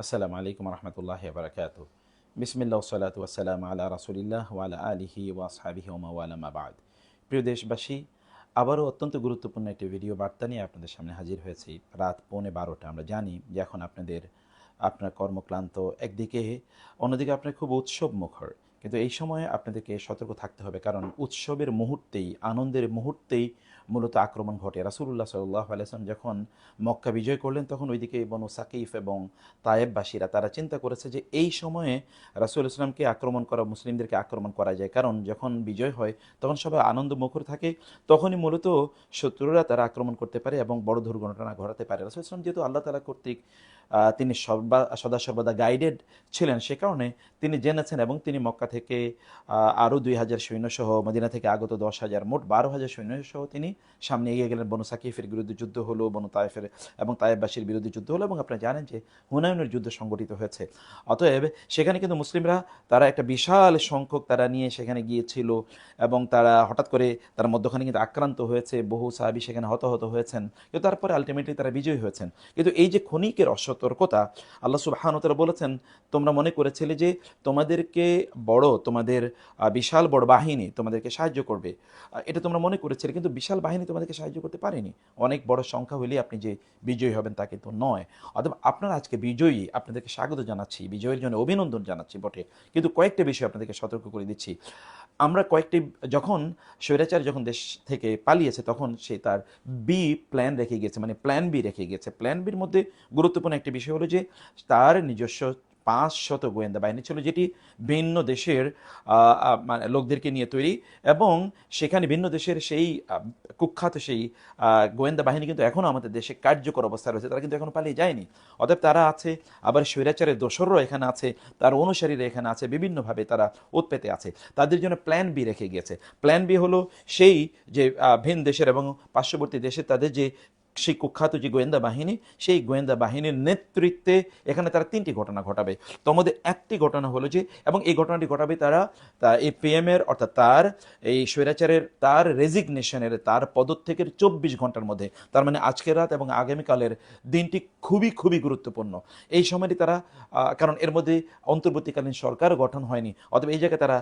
আসসালামু আলাইকুম রহমতুল্লাহি ওয়া বারাকাতুহু। বিসমিল্লাহ ওয়াসসালাতু ওয়াসসালামু আলা রাসূলিল্লাহ ওয়া আলা আলিহি ওয়া আসহাবিহি ওয়া মাওয়ালা মা বা'দ। প্রিয় দেশবাসী, আবারও অত্যন্ত গুরুত্বপূর্ণ একটি ভিডিও বার্তা নিয়ে আপনাদের সামনে হাজির হয়েছি। রাত 11:15। আমরা জানি যে এখন আপনার কর্মক্লান্ত একদিকে, অন্যদিকে আপনার খুব উৎসব মুখর। কিন্তু এই সময়ে আপনাদেরকে সতর্ক থাকতে হবে, কারণ উৎসবের মুহূর্তেই, আনন্দের মুহূর্তেই মূলত আক্রমণ ঘটে। রাসূলুল্লাহ সাল্লাল্লাহু আলাইহি ওয়াসাল্লাম যখন মক্কা বিজয় করলেন, তখন ওইদিকে বনু সাকিফ এবং তায়েববাসীরা তারা চিন্তা করেছে যে এই সময়ে রাসূল ইসলামকে আক্রমণ করা, মুসলিমদেরকে আক্রমণ করা যায়, কারণ যখন বিজয় হয় তখন সবাই আনন্দ মুখর থাকে, তখনই মূলত শত্রুরা তারা আক্রমণ করতে পারে এবং বড় দুর্ঘটনা ঘটাতে পারে। রাসূল ইসলাম যেহেতু আল্লাহ তাআলা কর্তৃক তিনি সদা সর্বদা গাইডেড ছিলেন, সে কারণে তিনি জেনেছেন এবং তিনি মক্কা থেকে আরও 2000 সৈন্যসহ, মদিনা থেকে আগত 10,000, মোট 12,000 সৈন্যসহ তিনি সামনে এগিয়ে গেলেন। বনু সাকিফের বিরুদ্ধে যুদ্ধ হলো, বনু তায়েফের এবং তায়েববাসীর বিরুদ্ধে যুদ্ধ হলো, এবং আপনারা জানেন যে হুনায়নের যুদ্ধ সংগঠিত হয়েছে। অতএব সেখানে কিন্তু মুসলিমরা তারা একটা বিশাল সংখ্যক তারা নিয়ে সেখানে গিয়েছিল, এবং তারা হঠাৎ করে তার মধ্যখানে কিন্তু আক্রান্ত হয়েছে, বহু সাহাবী সেখানে হতাহত হয়েছেন, কিন্তু তারপরে আলটিমেটলি তারা বিজয়ী হয়েছেন। কিন্তু এই যে ক্ষণিকের অসতর্কতা, আল্লাহ সুবহানাহু ওয়া তাআলা বলেছেন, তোমরা মনে করেছিলে যে তোমাদেরকে তোমাদের বিশাল বড় বাহিনী তোমাদেরকে সাহায্য করবে, এটা তোমরা মনে করেছিলে, কিন্তু বিশাল বাহিনী তোমাদেরকে সাহায্য করতে পারেনি। অনেক বড় সংখ্যা হলে আপনি যে বিজয়ী হবেন তা কিন্তু নয়। অতএব আপনারা আজকে বিজয়ী, আপনাদেরকে স্বাগত জানাচ্ছি, বিজয়ের জন্য অভিনন্দন জানাচ্ছি বটে, কিন্তু কয়েকটা বিষয় আপনাদেরকে সতর্ক করে দিচ্ছি। আমরা যখন স্বৈরাচার যখন দেশ থেকে পালিয়েছে, তখন সে তার বি প্ল্যান রেখে গিয়েছে, মানে প্ল্যান বি রেখে গিয়েছে। প্ল্যান বির মধ্যে গুরুত্বপূর্ণ একটি বিষয় হলো যে তার নিজস্ব 500 গোয়েন্দা বাহিনী ছিল, যেটি ভিন্ন দেশের মানে লোকদেরকে নিয়ে তৈরি, এবং সেখানে ভিন্ন দেশের সেই কুখ্যাত সেই গোয়েন্দা বাহিনী কিন্তু এখনও আমাদের দেশে কার্যকর অবস্থা রয়েছে, তারা কিন্তু এখনও পালিয়ে যায়নি। অতএব তারা আছে, আবার স্বৈরাচারের দোসররাও এখানে আছে, তার অনুসারীরা এখানে আছে, বিভিন্নভাবে তারা উৎপেতে আছে। তাদের জন্য প্ল্যান বি রেখে গিয়েছে। প্ল্যান বি হলো সেই যে ভিন দেশের এবং পার্শ্ববর্তী দেশে তাদের যে সেই কুখ্যাত যে গোয়েন্দা বাহিনী, সেই গোয়েন্দা বাহিনীর নেতৃত্বে এখানে তারা 3টি ঘটনা ঘটাবে। তোর মধ্যে একটি ঘটনা হলো যে, এবং এই ঘটনাটি ঘটাবে তারা এই পিএমের, অর্থাৎ তার এই স্বৈরাচারের তার রেজিগনেশনের, তার পদত্যাগের 24 ঘন্টার মধ্যে, তার মানে আজকের রাত এবং আগামীকালের দিনটি খুবই খুবই গুরুত্বপূর্ণ। এই সময়টি তারা, কারণ এর মধ্যে অন্তর্বর্তীকালীন সরকার গঠন হয়নি, অতএব এই জায়গায় তারা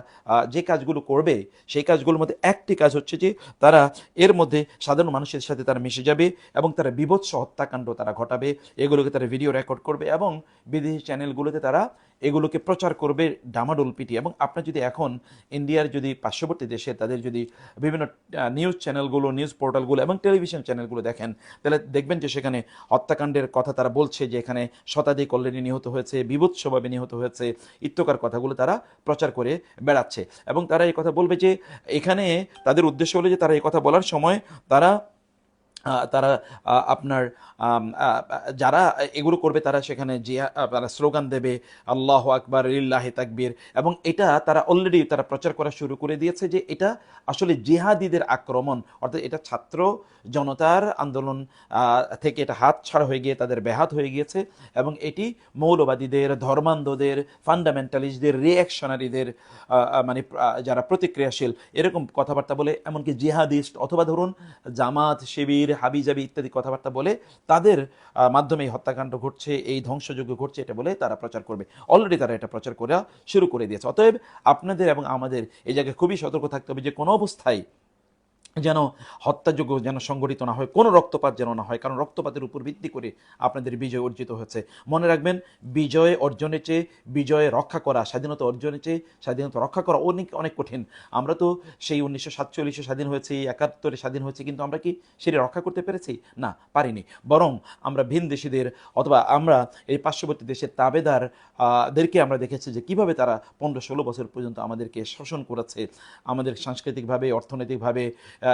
যে কাজগুলো করবে, সেই কাজগুলোর মধ্যে একটি কাজ হচ্ছে যে তারা এর মধ্যে সাধারণ মানুষের সাথে তারা মিশে যাবে, এবং তারা বীভৎস হত্যাকাণ্ড তারা ঘটাবে, এগুলোকে তারা ভিডিও রেকর্ড করবে, এবং বিদেশি চ্যানেলগুলোতে তারা এগুলোকে প্রচার করবে ডামাডোল পিটি। এবং আপনার যদি এখন ইন্ডিয়ার যদি পার্শ্ববর্তী দেশে তাদের যদি বিভিন্ন নিউজ চ্যানেলগুলো, নিউজ পোর্টালগুলো এবং টেলিভিশন চ্যানেলগুলো দেখেন, তাহলে দেখবেন যে সেখানে হত্যাকাণ্ডের কথা তারা বলছে, যে এখানে শতাধিক অলরেডি নিহত হয়েছে, বীভৎসভাবে নিহত হয়েছে, ইত্যকার কথাগুলো তারা প্রচার করে বেড়াচ্ছে। এবং তারা এই কথা বলবে যে এখানে তাদের উদ্দেশ্য হলো যে তারা এই কথা বলার সময় তারা তারা আপনার যারা এগুলো করবে, তারা সেখানে তারা স্লোগান দেবে, আল্লাহু আকবার, লিল্লাহি তাকবীর, এবং এটা তারা অলরেডি তারা প্রচার করা শুরু করে দিয়েছে যে এটা আসলে জিহাদিদের আক্রমণ, অর্থাৎ এটা ছাত্র জনতার আন্দোলন থেকে এটা হাত ছাড়া হয়ে গিয়ে তাদের ব্যাহাত হয়ে গিয়েছে, এবং এটি মৌলবাদীদের, ধর্মান্ধদের, ফান্ডামেন্টালিস্টদের, রিঅ্যাকশনারিদের, মানে যারা প্রতিক্রিয়াশীল এরকম কথাবার্তা বলে, এমনকি জিহাদিস্ট অথবা ধরুন জামাত, শিবির, হাবিজাবি ইত্যাদি কথাবার্তা বলে তাদের মাধ্যমে এই হত্যাকাণ্ড ঘটছে, এই ধ্বংসযজ্ঞ ঘটছে, এটা বলে তারা প্রচার করবে। অলরেডি তারা এটা প্রচার করা শুরু করে দিয়েছে। অতএব আপনাদের এবং আমাদের এই জায়গায় খুবই সতর্ক থাকতে হবে যে কোনো অবস্থায় যেন হত্যাযোগ্য যেন সংগঠিত না হয়, কোনো রক্তপাত যেন না হয়, কারণ রক্তপাতের উপর ভিত্তি করে আপনাদের বিজয় অর্জিত হয়েছে। মনে রাখবেন, বিজয় অর্জনের চেয়ে বিজয় রক্ষা করা, স্বাধীনতা অর্জনের চেয়ে স্বাধীনতা রক্ষা করা অনেক অনেক কঠিন। আমরা তো সেই 1947 স্বাধীন হয়েছি, 71 স্বাধীন হয়েছি, কিন্তু আমরা কি সেটা রক্ষা করতে পেরেছি? না, পারিনি। বরং আমরা ভিন দেশিদের, অথবা আমরা এই পার্শ্ববর্তী দেশের তাবেদারদেরকে আমরা দেখেছি যে কীভাবে তারা 15-16 বছর পর্যন্ত আমাদেরকে শোষণ করেছে, আমাদের সাংস্কৃতিকভাবে, অর্থনৈতিকভাবে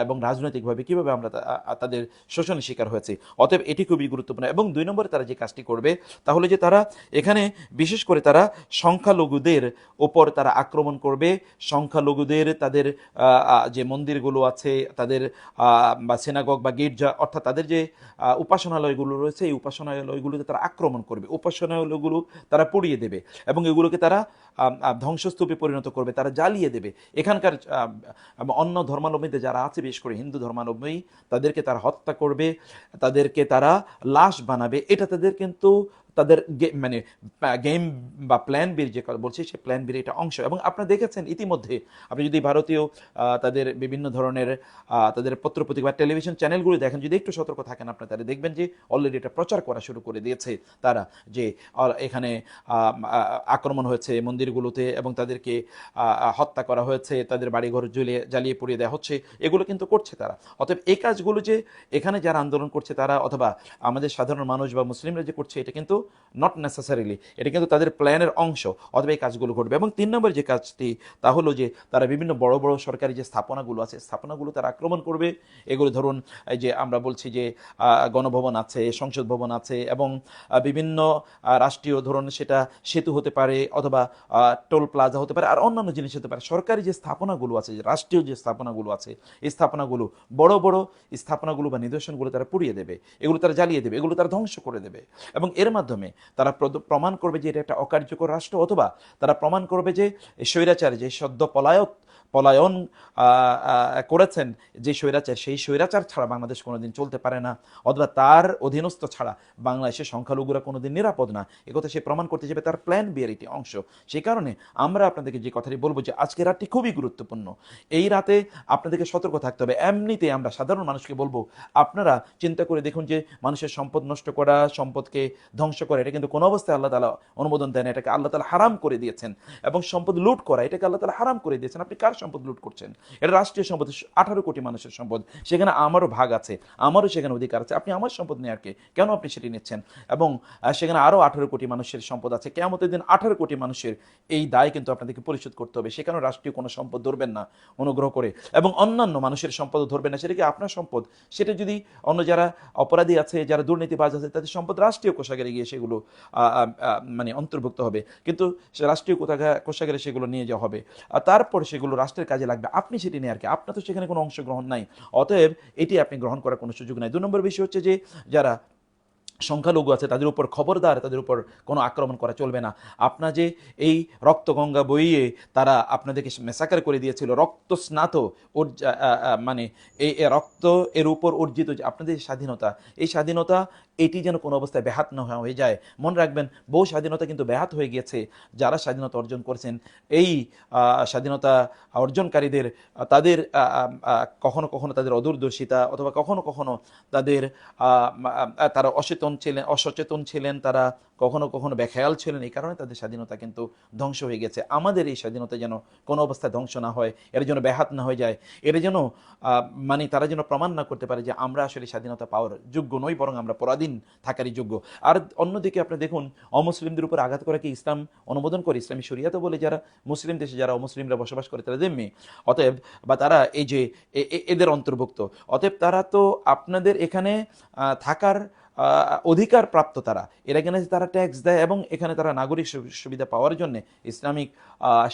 এবং রাজনৈতিকভাবে কীভাবে আমরা তাদের শোষণের শিকার হয়েছি। অতএব এটি খুবই গুরুত্বপূর্ণ। এবং 2 নম্বরে তারা যে কাজটি করবে, তাহলে যে তারা এখানে বিশেষ করে তারা সংখ্যালঘুদের ওপর তারা আক্রমণ করবে। সংখ্যালঘুদের তাদের যে মন্দিরগুলো আছে, তাদের বা সিনাগগ বা গির্জা, অর্থাৎ তাদের যে উপাসনালয়গুলো রয়েছে, এই উপাসনালয়গুলোতে তারা আক্রমণ করবে, উপাসনালয়গুলো তারা পুড়িয়ে দেবে, এবং এগুলোকে তারা ধ্বংসস্তূপে পরিণত করবে, তারা জ্বালিয়ে দেবে। এখানকার অন্য ধর্মাবলম্বীদের যারা আছে, বিশেষ করে হিন্দু ধর্মাবলম্বী, তাদেরকে তারা হত্যা করবে, তাদেরকে তারা লাশ বানাবে। এটা তাদের কিন্তু তাদের মানে গেম বা প্ল্যান বির যে কথা বলছি সেই প্ল্যান বির এটা অংশ। এবং আপনারা দেখেছেন ইতিমধ্যে, আপনি যদি ভারতীয় তাদের বিভিন্ন ধরনের তাদের পত্রপত্রিকা বা টেলিভিশন চ্যানেলগুলো দেখেন, যদি একটু সতর্ক থাকেন আপনারা, তাহলে দেখবেন যে অলরেডি এটা প্রচার করা শুরু করে দিয়েছে তারা, যে এখানে আক্রমণ হয়েছে মন্দিরগুলোতে এবং তাদেরকে হত্যা করা হয়েছে, তাদের বাড়িঘর জ্বালিয়ে পুড়িয়ে দেওয়া হচ্ছে, এগুলো কিন্তু করছে তারা। অতএব এই কাজগুলো যে এখানে যারা আন্দোলন করছে তারা অথবা আমাদের সাধারণ মানুষ বা মুসলিমরা যে করছে, এটা কিন্তু নট নেসেসারিলি, এটা কিন্তু তাদের প্ল্যানের অংশ। অথবা এই কাজগুলো ঘটবে। এবং 3 নম্বর যে কাজটি, তা হলো যে তারা বিভিন্ন বড় বড় সরকারি যে স্থাপনাগুলো আছে, স্থাপনাগুলো তারা আক্রমণ করবে। এগুলো ধরুন এই যে আমরা বলছি যে গণভবন আছে, সংসদ ভবন আছে, এবং বিভিন্ন রাষ্ট্রীয়, ধরুন সেটা সেতু হতে পারে অথবা টোল প্লাজা হতে পারে, আর অন্যান্য জিনিস হতে পারে। সরকারি যে স্থাপনাগুলো আছে, যে রাষ্ট্রীয় যে স্থাপনাগুলো আছে, এই স্থাপনাগুলো, বড় বড় স্থাপনাগুলো বা নিদর্শনগুলো তারা পুড়িয়ে দেবে, এগুলো তারা জ্বালিয়ে দেবে, এগুলো তারা ধ্বংস করে দেবে। এবং এর মাধ্যমে তারা প্রমাণ করবে যে এটা একটা অকার্যকর রাষ্ট্র, অথবা তারা প্রমাণ করবে যে স্বৈরাচার যে সদ্য পলায়ন করেছেন যে স্বৈরাচার, সেই স্বৈরাচার ছাড়া বাংলাদেশ কোনোদিন চলতে পারে না, অথবা তার অধীনস্থ ছাড়া বাংলাদেশের সংখ্যালঘুরা কোনোদিন নিরাপদ না। একথা সে প্রমাণ করতে যাবে, তার প্ল্যান বি এর একটি অংশ। সেই কারণে আমরা আপনাদেরকে যে কথাটি বলবো যে আজকের রাতটি খুবই গুরুত্বপূর্ণ। এই রাতে আপনাদেরকে সতর্ক থাকতে হবে। এমনিতে আমরা সাধারণ মানুষকে বলবো, আপনারা চিন্তা করে দেখুন যে মানুষের সম্পদ নষ্ট করা, সম্পদকে ধ্বংস করা, এটা কিন্তু কোনো অবস্থায় আল্লাহ তাআলা অনুমোদন দেন। এটাকে আল্লাহ তাআলা হারাম করে দিয়েছেন। এবং সম্পদ লুট করা, এটাকে আল্লাহ তাআলা হারাম করে দিয়েছেন। আপনি কার সম্পদ লুট করছেন? এটা রাষ্ট্রীয় সম্পদ, 18 কোটি মানুষের সম্পদ, সেখানে আমারও ভাগ আছে, আমারও সেখানে অধিকার আছে। আপনি আমার সম্পদ নেওয়ার কে, কেন আপনি সেটি নিচ্ছেন? এবং সেখানে আরও 18 কোটি মানুষের সম্পদ আছে। কিয়ামতের দিন 18 কোটি মানুষের এই দায় কিন্তু আপনাদেরকে পরিশোধ করতে হবে। সেখানে রাষ্ট্রীয় কোনো সম্পদ ধরবেন না অনুগ্রহ করে, এবং অন্যান্য মানুষের সম্পদও ধরবেন না। সেটা কি আপনার সম্পদ, সেটা যদি অন্য যারা অপরাধী আছে, যারা দুর্নীতিবাজ আছে, তাদের সম্পদ রাষ্ট্রীয় কোষাগারে গিয়ে সেগুলো মানে অন্তর্ভুক্ত হবে, কিন্তু রাষ্ট্রীয় কোষাগারে সেগুলো নিয়ে যাওয়া হবে, আর তারপর সেগুলো রাষ্ট্রের কাজে লাগবে। আপনি সেটি নিয়ে আর কি, আপনার তো সেখানে কোনো অংশগ্রহণ নাই। অতএব এটি আপনি গ্রহণ করার কোনো সুযোগ নাই। 2 নম্বর বিষয় হচ্ছে যে যারা সংখ্যালঘু আছে তাদের উপর খবরদার, তাদের উপর কোনো আক্রমণ করা চলবে না। আপনার যে এই রক্তগঙ্গা বইয়ে তারা আপনাদেরকে মেসাকার করে দিয়েছিল, রক্ত স্নাত মানে এই রক্ত এর উপর অর্জিত যে আপনাদের স্বাধীনতা, এই স্বাধীনতা এটি যেন কোনো অবস্থায় ব্যাহাত না হয়ে যায়। মনে রাখবেন, বহু স্বাধীনতা কিন্তু ব্যাহাত হয়ে গিয়েছে। যারা স্বাধীনতা অর্জন করেছেন, এই স্বাধীনতা অর্জনকারীদের তাদের কখনো কখনো তাদের অদূরদর্শিতা, অথবা কখনো কখনো তাদের তারা অসচেতন ছিলেন, তারা কখনো কখনো বেখেয়াল ছিলেন। এই কারণে তাদের স্বাধীনতা কিন্তু ধ্বংস হয়ে গেছে। আমাদের এই স্বাধীনতা যেন কোনো অবস্থায় ধ্বংস না হয়, এর জন্য ব্যাহাত না হয়ে যায়, এর যেন মানে তারা যেন প্রমাণ না করতে পারে যে আমরা আসলে স্বাধীনতা পাওয়ার যোগ্য নই, বরং আমরা পরাধীন থাকারই যোগ্য। আর অন্যদিকে আপনি দেখুন, অমুসলিমদের উপর আঘাত করাকে ইসলাম অনুমোদন করে। ইসলামী শরিয়াতে বলে যারা মুসলিম দেশে যারা অমুসলিমরা বসবাস করে তারা জিম্মি, অতএব বা তারা এই যে এদের অন্তর্ভুক্ত, অতএব তারা তো আপনাদের এখানে থাকার অধিকার প্রাপ্ত। তারা এর এখানে তারা ট্যাক্স দেয়, এবং এখানে তারা নাগরিক সুবিধা পাওয়ার জন্য ইসলামিক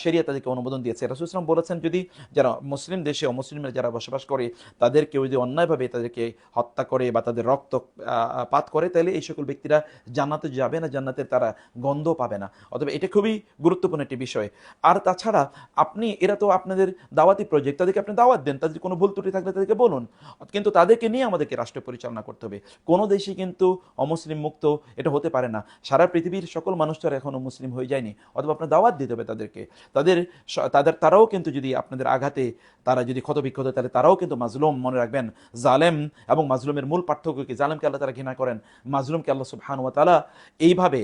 শরিয়া তাদেরকে অনুমোদন দিয়েছে। রাসূল সাল্লাল্লাহু আলাইহি ওয়াসাল্লাম বলেছেন, যদি যারা মুসলিম দেশে অমুসলিমরা যারা বসবাস করে তাদের কেউ যদি অন্যায়ভাবে তাদেরকে হত্যা করে বা তাদের রক্ত পাত করে, তাহলে এই সকল ব্যক্তিরা জান্নাতে যাবে না, জান্নাতের তারা গন্ধ পাবে না। অতএব এটা খুবই গুরুত্বপূর্ণ একটি বিষয়। আর তাছাড়া আপনি, এরা তো আপনাদের দাওয়াতি প্রজেক্ট, তাদেরকে আপনি দাওয়াত দেন, তাদের কোনো ভুল ত্রুটি থাকলে তাদেরকে বলুন, কিন্তু তাদেরকে নিয়ে আমাদেরকে রাষ্ট্র পরিচালনা করতে হবে। কোনো দেশই কিন্তু অমুসলিম মুক্ত এটা হতে পারে না। সারা পৃথিবীর সকল মানুষ তো এখনো মুসলিম হয়ে যায়নি, অথবা আপনার দাওয়াত দিতে হবে তাদেরকে। তারাও কিন্তু যদি আপনাদের আঘাতে তারা যদি ক্ষতবিক্ষত, তাহলে তারাও কিন্তু মাজলুম। মনে রাখবেন, জালেম এবং মাজলুমের মূল পার্থক্য কি? জালেমকে আল্লাহ তারা ঘৃণা করেন, মাজলুমকে আল্লাহ সুবহানাহু ওয়া তাআলা এইভাবে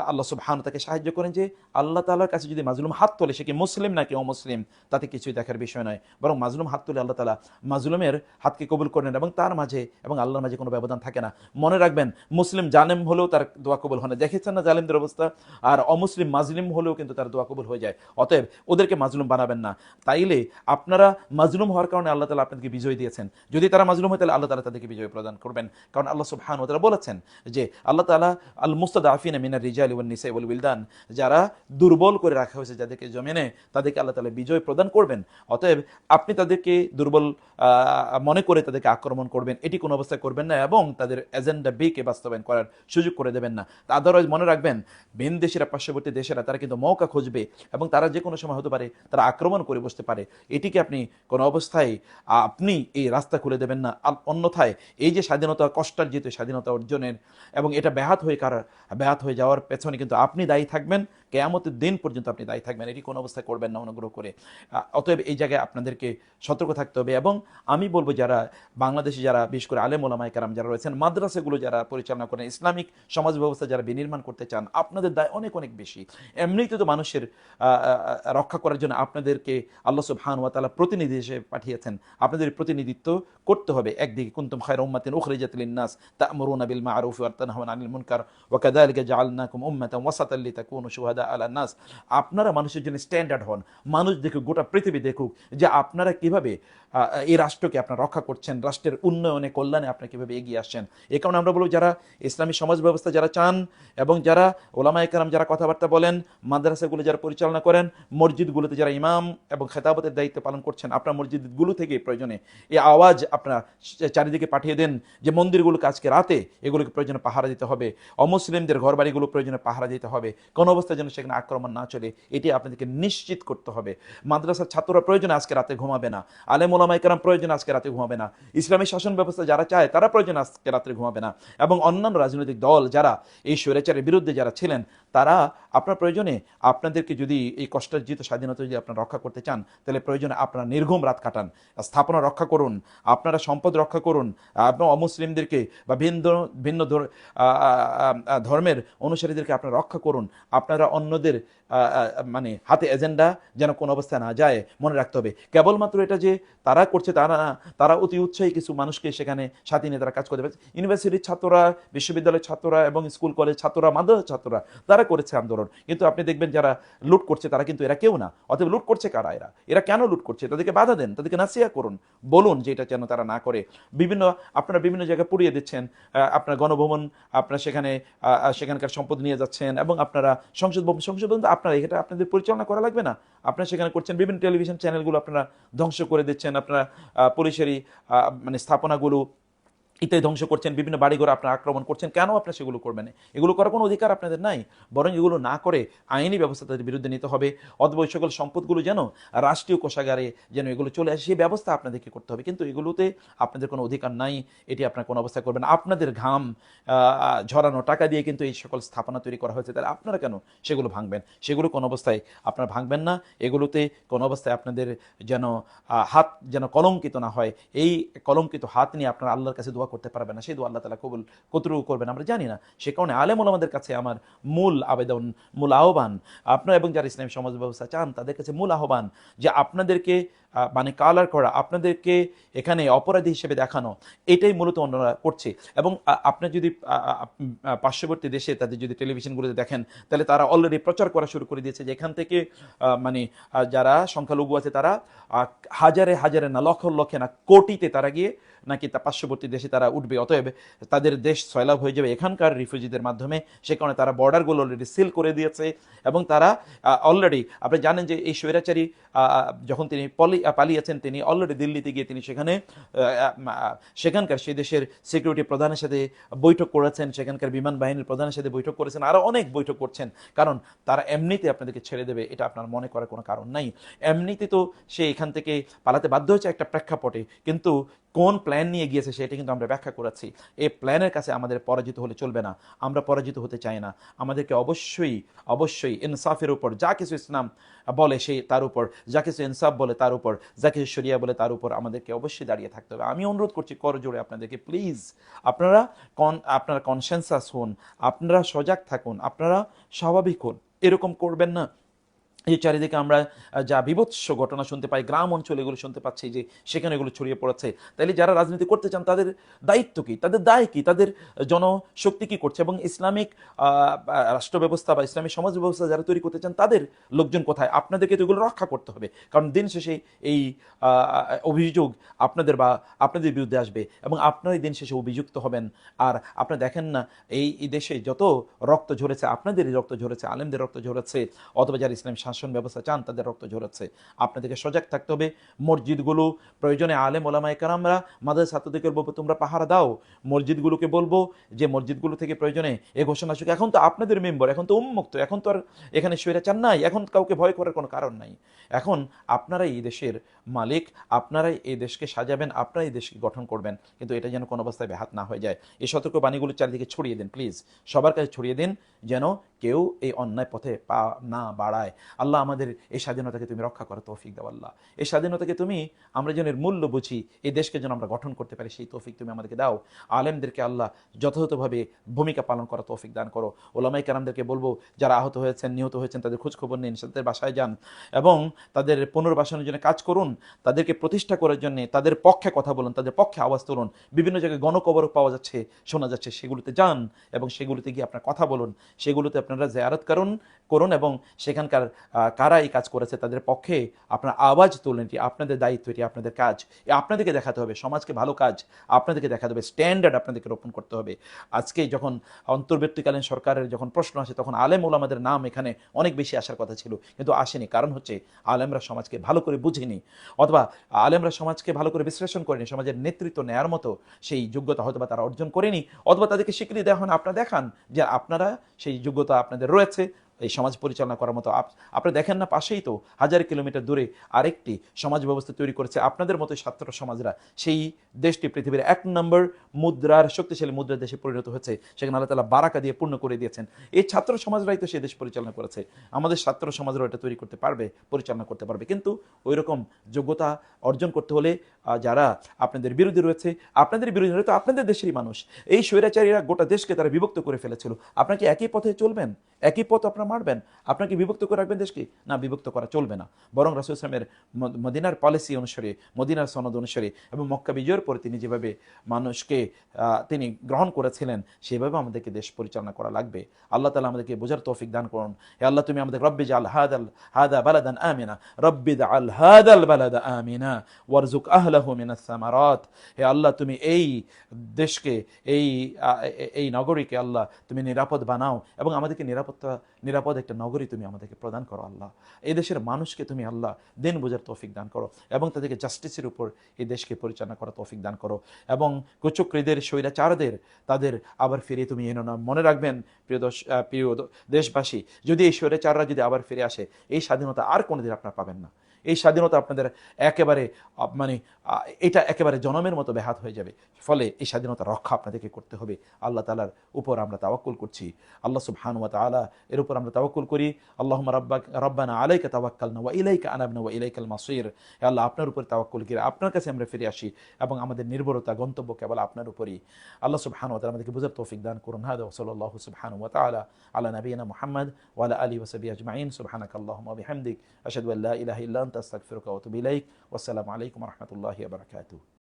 আল্লাহ সুবহানাহু তাকে সাহায্য করেন যে আল্লাহ তাআলার কাছে যদি মাজলুম হাত তোলে, সে কি মুসলিম নাকি অমুসলিম তাতে কিছুই দেখার বিষয় নয়, বরং মাজলুম হাত তোলে আল্লাহ তাআলা মাজলুমের হাতকে কবুল করেন, এবং তার মাঝে এবং আল্লাহর মাঝে কোনো ব্যবধান থাকে না। মনে রাখবেন, মুসলিম জালেম হলেও তার দোয়া কবুল হয় না, দেখেছেন না জালেমদের অবস্থা? আর অমুসলিম মাজলুম হলেও কিন্তু তার দোয়া কবুল হয়ে যায়। অতএব ওদেরকে মাজলুম বানাবেন না। তাইলে আপনারা মাজলুম হওয়ার কারণে আল্লাহ তাআলা আপনাদেরকে বিজয় দিয়েছেন। যদি তারা মাজলুম হয়, তাহলে আল্লাহ তাআলা তাদেরকে বিজয় প্রদান করবেন। কারণ আল্লাহ সুবহানাহু ওয়া তাআলা বলেছেন যে আল্লাহ তাআলা আল মুস্তাদআফিনা মিনার রিজালি ওয়ান নিসাই ওয়াল উইলদান, যারা দুর্বল করে রাখা হয়েছে যাদেরকে জমিনে, তাদেরকে আল্লাহ তাআলা বিজয় প্রদান করবেন। অতএব আপনি তাদেরকে দুর্বল মনে করে তাদেরকে আক্রমণ করবেন, এটি কোনো অবস্থায় করবেন না, এবং তাদের এজেন্ডা বিকে বাস্তবায়ন করার সুযোগ করে দেবেন না। আদারওয়াইজ মনে রাখবেন, ভিন দেশিরা, পার্শ্ববর্তী দেশেরা তারা কিন্তু মৌকা খুঁজবে এবং তারা যে কোনো সময় হতে পারে তারা আক্রমণ করে বসতে পারে। এটিকে আপনি কোনো অবস্থায় আপনি এই রাস্তা খুলে দেবেন না। অন্যথায় এই যে স্বাধীনতা, কষ্টার্জিত স্বাধীনতা অর্জনের এবং এটা ব্যাহত হয়ে যাওয়ার পেছনে কিন্তু আপনি দায়ী থাকবেন, কেয়ামতের দিন পর্যন্ত আপনি দায়ী থাকবেন। এটি কোনো অবস্থায় করবেন না অনুগ্রহ করে। অতএব এই জায়গায় আপনাদেরকে সতর্ক থাকতে হবে। এবং আমি বলবো যারা বাংলাদেশে, যারা বিশেষ করে আলেম ওলামায়ে কেরাম যারা রয়েছেন, মাদ্রাসাগুলো যারা পরিচালনা করেন, ইসলামিক সমাজ ব্যবস্থা যারা বিনির্মাণ করতে চান, আপনাদের দায় অনেক অনেক বেশি। এমনিতে তো মানুষের রক্ষা করার জন্য আপনাদেরকে আল্লাহ সুবহানাহু ওয়া তাআলা প্রতিনিধি হিসেবে পাঠিয়েছেন। আপনাদের প্রতিনিধিত্ব করতে হবে। একদিকে কুনতুম খায়রা উম্মাতিন উখরিজাত লিন-নাস তা'মুরুনা বিল মা'রুফ ওয়া তানহাউনা আনিল মুনকার ওয়া কাযালিকা জাআলনাকুম উম্মাতান ওয়াসাতান লিতাকুনু শুহাদা আলান নাস। আপনারা মানুষের জন্য স্ট্যান্ডার্ড হন। মানুষ দেখুক, গোটা পৃথিবী দেখুক যে আপনারা কিভাবে এই রাষ্ট্রকে আপনারা রক্ষা করছেন, রাষ্ট্রের উন্নয়নে, কল্যাণে আপনারা কিভাবে এগিয়ে আসছেন। এই কারণে আমরা বলব, যারা ইসলামী সমাজ ব্যবস্থা যারা চান এবং যারা ওলামায়ে কেরাম যারা কথাবার্তা বলেন, মাদ্রাসাগুলো যারা পরিচালনা করেন, মসজিদগুলোতে যারা ইমাম এবং খেতাবতের দায়িত্ব পালন করছেন, আপনার মসজিদগুলো থেকে প্রয়োজনে এই আওয়াজ আপনারা চারিদিকে পাঠিয়ে দেন যে মন্দিরগুলোকে আজকে রাতে এগুলোকে প্রয়োজনে পাহারা দিতে হবে, অমুসলিমদের ঘর বাড়িগুলো প্রয়োজনে পাহারা দিতে হবে, কোনো অবস্থায় যেন সেখানে আক্রমণ না চলে, এটি আপনাদেরকে নিশ্চিত করতে হবে। মাদ্রাসার ছাত্ররা প্রয়োজনে আজকে রাতে ঘুমাবে না, আলেম ওলামায়ে কেরাম প্রয়োজনে আজকে রাতে ঘুমাবে না, ইসলামী শাসন ব্যবস্থা যারা চায় তারা প্রয়োজনে আজকে রাত্রে ঘুমাবে না, এবং অন্যান্য রাজনৈতিক দল যারা এই স্বৈরাচারের বিরুদ্ধে যারা ছিলেন তারা আপনার প্রয়োজনে আপনাদেরকে যদি এই কষ্টার্জিত স্বাধীনতা যদি আপনারা রক্ষা করতে চান, তাহলে প্রয়োজনে আপনারা নির্ঘুম রাত কাটান, স্থাপনা রক্ষা করুন, আপনারা সম্পদ রক্ষা করুন, আপনার অমুসলিমদেরকে বা ভিন্ন ধর্মের অনুসারীদেরকে আপনারা রক্ষা করুন। আপনারা অন্যদের মানে হাতে এজেন্ডা যেন কোনো অবস্থায় না যায়, মনে রাখতে হবে। কেবলমাত্র এটা যে তারা করছে তারা না, তারা অতি উৎসাহী কিছু মানুষকে সেখানে সাথে নিয়ে তারা কাজ করতে পারছে। ইউনিভার্সিটির ছাত্ররা, বিশ্ববিদ্যালয়ের ছাত্ররা এবং স্কুল কলেজ ছাত্ররা, মাদ্রাসার ছাত্ররা তারা করেছে আন্দোলন, কিন্তু আপনি দেখবেন যারা লুট করছে তারা কিন্তু এরা কেউ না। অতএব লুট করছে কারা? এরা কেন লুট করছে? তাদেরকে বাধা দেন, তাদেরকে নাসিহা করুন, বলুন যে এটা যেন তারা না করে। আপনারা বিভিন্ন জায়গায় পুড়িয়ে দিচ্ছেন, আপনার গণভবন, আপনারা সেখানকার সম্পদ নিয়ে যাচ্ছেন, এবং আপনারা সংসদ ভবন আপনারা এটা আপনাদের পরিচালনা করা লাগবে না, আপনারা সেখানে করছেন। বিভিন্ন টেলিভিশন চ্যানেলগুলো আপনারা ধ্বংস করে দিচ্ছেন, আপনারা পুলিশেরই মানে স্থাপনাগুলো ইত্যাদি ধ্বংস করছেন, বিভিন্ন বাড়িঘর আপনারা আক্রমণ করছেন। কেন আপনারা সেগুলো করবেন? এগুলো করার কোনো অধিকার আপনাদের নাই। বরং এগুলো না করে আইনি ব্যবস্থা তাদের বিরুদ্ধে নিতে হবে, অথবা ওই সকল সম্পদগুলো যেন রাষ্ট্রীয় কোষাগারে যেন এগুলো চলে আসে, সেই ব্যবস্থা আপনাদেরকে করতে হবে। কিন্তু এগুলোতে আপনাদের কোনো অধিকার নাই, এটি আপনারা কোনো অবস্থায় করবেন। আপনাদের ঘাম ঝরানো টাকা দিয়ে কিন্তু এই সকল স্থাপনা তৈরি করা হয়েছে, তাহলে আপনারা কেন সেগুলো ভাঙবেন? সেগুলো কোনো অবস্থায় আপনারা ভাঙবেন না। এগুলোতে কোনো অবস্থায় আপনাদের যেন হাত যেন কলঙ্কিত না হয়। এই কলঙ্কিত হাত নিয়ে আপনারা আল্লাহর কাছে দোয়া করতে পারবেন না, সেই দোয়া আল্লাহ তাআলা কতটুকু করবেন আমরা জানি না। সে কারণে আলেম ওলামাদের কাছে আমার মূল আবেদন, মূল আহ্বান, আপনারা এবং যারা ইসলামী সমাজ ব্যবস্থা চান তাদের কাছে মূল আহ্বান যে আপনাদেরকে মানে কালার করা, আপনাদেরকে এখানে অপরাধী হিসেবে দেখানো, এটাই মূলত অন্যরা করছে। এবং আপনি যদি পার্শ্ববর্তী দেশে তাদের যদি টেলিভিশনগুলোতে দেখেন, তাহলে তারা অলরেডি প্রচার করা শুরু করে দিয়েছে যে এখান থেকে মানে যারা সংখ্যালঘু আছে তারা হাজারে হাজারে না, লক্ষ লক্ষে না, কোটিতে তারা গিয়ে নাকি তা পার্শ্ববর্তী দেশে তারা উঠবে। অতএব তাদের দেশ সয়লাভ হয়ে যাবে এখানকার রিফিউজিদের মাধ্যমে। সে কারণে তারা বর্ডারগুলো অলরেডি সিল করে দিয়েছে, এবং তারা অলরেডি, আপনি জানেন যে এই স্বৈরাচারী যখন তিনি পালিয়েছেন, তিনি অলরেডি দিল্লিতে গিয়ে তিনি সেখানকার সেই দেশের সিকিউরিটি প্রধানের সাথে বৈঠক করেছেন, সেখানকার বিমান বাহিনীর প্রধানের সাথে বৈঠক করেছেন, আরও অনেক বৈঠক করছেন। কারণ তারা এমনিতে আপনাদেরকে ছেড়ে দেবে এটা আপনার মনে করার কোনো কারণ নাই। এমনিতে তো সে এখান থেকে পালাতে বাধ্য হয়েছে একটা প্রেক্ষাপটে, কিন্তু কোন প্ল্যান নিয়ে গিয়েছে সেটা কিন্তু আমরা ব্যাখ্যা করেছি। এই প্ল্যানের কাছে আমাদের পরাজিত হলে চলবে না, আমরা পরাজিত হতে চাই না। আমাদেরকে অবশ্যই ইনসাফের উপর, যা কিছু ইসলাম বলে সেই তার উপর, যা কিছু ইনসাফ বলে তার উপর, যা কিছু শরিয়া বলে তার উপর আমাদেরকে অবশ্যই দাঁড়িয়ে থাকতে হবে। আমি অনুরোধ করছি করজোড়ে আপনাদেরকে, প্লিজ আপনারা কনসেনসাস হন, আপনারা সজাগ থাকুন, আপনারা স্বাভাবিক হন। এরকম করবেন না এই চারিদিকে আমরা যা বিভৎস ঘটনা শুনতে পাই, গ্রাম অঞ্চলে এগুলো শুনতে পাচ্ছি যে সেখানে এগুলো ছড়িয়ে পড়েছে। তাইলে যারা রাজনীতি করতে চান তাদের দায়িত্ব কী, তাদের দায় কী, তাদের জনশক্তি কী করছে, এবং ইসলামিক রাষ্ট্র ব্যবস্থা বা ইসলামিক সমাজ ব্যবস্থা যারা তৈরি করতে চান তাদের লোকজন কোথায়? আপনাদেরকে তো এগুলো রক্ষা করতে হবে, কারণ দিন শেষে এই অভিযোগ আপনাদের বিরুদ্ধে আসবে এবং আপনারাই দিন শেষে অভিযুক্ত হবেন। আর আপনারা দেখেন না এই দেশে যত রক্ত ঝরেছে, আপনাদেরই রক্ত ঝরেছে, আলেমদের রক্ত ঝরেছে, অথবা যারা ইসলাম শাসন ব্যবস্থা চান, তাদের রক্ত ঝরেছে। আপনাদেরকে সজাগ থাকতে হবে। মসজিদগুলো প্রয়োজনে আলেম ওলামায়ে কেরামরা মাদ্রাসা ছাত্রদেরকে বলবো তোমরা পাহারা দাও। মসজিদগুলোকে বলবো যে মসজিদগুলো থেকে প্রয়োজনে এ ঘোষণা আসুক, এখন তো আপনাদের মেম্বার, এখন তো উন্মুক্ত, এখন তো আর এখানে স্বৈরাচার নাই, এখন কাউকে ভয় করার কোনো কারণ নাই। এখন আপনারাই এই দেশের মালিক, আপনারাই এই দেশকে সাজাবেন, আপনারাই এই দেশকে গঠন করবেন, কিন্তু এটা যেন কোনো অবস্থায় ব্যাহাত না হয়ে যায়। এই সতর্ক বাণীগুলো চারিদিকে ছড়িয়ে দিন প্লিজ, সবার কাছে ছড়িয়ে দিন, যেন কেউ এই অন্যায় পথে পা না বাড়ায়। আল্লাহ আমাদের এই স্বাধীনতাকে তুমি রক্ষা করো, তৌফিক দাও আল্লাহ। এই স্বাধীনতাকে তুমি, আমরা যেন এর মূল্য বুঝি, এই দেশকে যেন আমরা গঠন করতে পারি, সেই তৌফিক তুমি আমাদেরকে দাও। আলেমদেরকে আল্লাহ যথাযথভাবে ভূমিকা পালন করা তৌফিক দান করো। ওলামায়ে কেরামদেরকে বলবো যারা আহত হয়েছেন, নিহত হয়েছেন, তাদের খোঁজ খবর নিন, তাদের বাসায় যান এবং তাদের পুনর্বাসনের জন্য কাজ করুন, তাদেরকে প্রতিষ্ঠা করার জন্য তাদের পক্ষে কথা বলুন, তাদের পক্ষে আওয়াজ তুলুন। বিভিন্ন জায়গায় গণকবর পাওয়া যাচ্ছে, শোনা যাচ্ছে, সেগুলোতে যান এবং সেগুলোতে গিয়ে আপনার কথা বলুন, সেগুলোতে আপনারা জিয়ারত করুন এবং সেখানকার কারা এই কাজ করেছে তাদের পক্ষে আপনার আওয়াজ তুলেন। এটি আপনাদের দায়িত্ব, এটি আপনাদের কাজ। আপনাদেরকে দেখাতে হবে সমাজকে ভালো কাজ, আপনাদেরকে দেখাতে হবে, স্ট্যান্ডার্ড আপনাদেরকে রোপণ করতে হবে। আজকে যখন অন্তর্বর্তীকালীন সরকারের যখন প্রশ্ন আসে, তখন আলেম ওলামাদের নাম এখানে অনেক বেশি আসার কথা ছিল, কিন্তু আসেনি। কারণ হচ্ছে আলেমরা সমাজকে ভালো করে বুঝেনি, অথবা আলেমরা সমাজকে ভালো করে বিশ্লেষণ করেনি, সমাজের নেতৃত্ব নেয়ার মতো সেই যোগ্যতা হয়তো বা তারা অর্জন করেনি, অথবা তাদেরকে স্বীকৃতি দেওয়া হয় না। আপনারা দেখান যে আপনারা সেই যোগ্যতা আপনাদের রয়েছে এই সমাজ পরিচালনা করার মতো। আপনারা দেখেন না, পাশেই তো 1000 কিলোমিটার দূরে আরেকটি সমাজ ব্যবস্থা তৈরি করেছে আপনাদের মতো ছাত্র সমাজরা। সেই দেশটি পৃথিবীর 1 নম্বর মুদ্রার শক্তিশালী মুদ্রার দেশে পরিণত হয়েছে, সেখানে আল্লাহ তাআলা বারাকা দিয়ে পূর্ণ করে দিয়েছেন। এই ছাত্র সমাজরাই তো সেই দেশ পরিচালনা করেছে। আমাদের ছাত্র সমাজরাও এটা তৈরি করতে পারবে, পরিচালনা করতে পারবে, কিন্তু ওই রকম যোগ্যতা অর্জন করতে হলে যারা আপনাদের বিরোধী রয়েছে, আপনাদের বিরোধী হয়তো আপনাদের দেশেরই মানুষ, এই স্বৈরাচারীরা গোটা দেশকে তারা বিভক্ত করে ফেলেছিল। আপনাকে একই পথে চলবেন, একই পথ আপনারা মারবেন, আপনাকে বিভক্ত করে রাখবেন দেশকে? না, বিভক্ত করা চলবে না। বরং রাসূল সাল্লাল্লাহু আলাইহি ওয়াসাল্লামের মদিনার পলিসি অনুসারে, মদিনার সনদ অনুসারে এবং মক্কা বিজয়ের পরে তিনি যেভাবে মানুষকে তিনি গ্রহণ করেছিলেন, সেভাবে আমাদেরকে দেশ পরিচালনা করা লাগবে। আল্লাহ তাআলা আমাদেরকে বোঝার তৌফিক দান করুন। হে আল্লাহ, তুমি আমাদের রব্বি জাল হাদা বালাদান আমিনা, রব্বি জাল হাদাল বালাদা আমিনা ওয়ারযুক আহলাহু মিনাস সামারাত। হে আল্লাহ, তুমি এই দেশকে, এই নগরীকে আল্লাহ তুমি নিরাপদ বানাও এবং আমাদেরকে নিরাপদ একটা নগরী তুমি আমাদেরকে প্রদান করো আল্লাহ। এই দেশের মানুষকে তুমি আল্লাহ দিন বোঝার তৌফিক দান করো এবং তাদেরকে জাস্টিসের উপর এই দেশকে পরিচালনা করা তৌফিক দান করো এবং কুচক্রীদের, স্বৈরাচারদের তাদের আবার ফিরিয়ে তুমি এনো না। মনে রাখবেন প্রিয় দেশবাসী, যদি এই স্বৈরাচাররা যদি আবার ফিরে আসে, এই স্বাধীনতা আর কোনোদিন আপনারা পাবেন না। এই স্বাধীনতা আপনাদের একেবারে এটা একেবারে জনমের মতো ব্যাহাত হয়ে যাবে। ফলে এই স্বাধীনতা রক্ষা আপনাদেরকে করতে হবে। আল্লাহ তাআলার উপর আমরা তাওয়াক্কুল করছি, আল্লাহ সুবহানাহু ওয়া তাআলা এর উপর আমরা তাওয়াক্কুল করি। আল্লাহুম্মা রাব্বানা আলাইকা তাওয়াক্কালনা ওয়া ইলাইকা আনাবনা ওয়া ইলাইকাল মাসির। হে আল্লাহ, আপনার উপর তাওয়াক্কুল করে আপনার কাছে আমরা ফিরে আসি এবং আমাদের নির্ভরতা, গন্তব্য কেবল আপনার উপরই। আল্লাহ সুবহানাহু ওয়া তাআলা আমাদেরকে বুঝার তৌফিক দান করুন। হাদা ওয়া সাল্লাল্লাহু সুবহানাহু ওয়া তাআলা আলা নাবিয়িনা মুহাম্মদ ওয়া আলা আলিহি ওয়া সাহবিহি আজমাইন। সুবহানাকাল্লাহুম্মা ওয়া বিহামদিক আশহাদু আল্লা ইলাহা ইল্লা আনতা আস্তাগফিরুকা ওয়া আতুবু ইলাইক। ওয়াসসালামু আলাইকুম ওয়া রাহমাতুল্লাহি ওয়া বারাকাতুহু।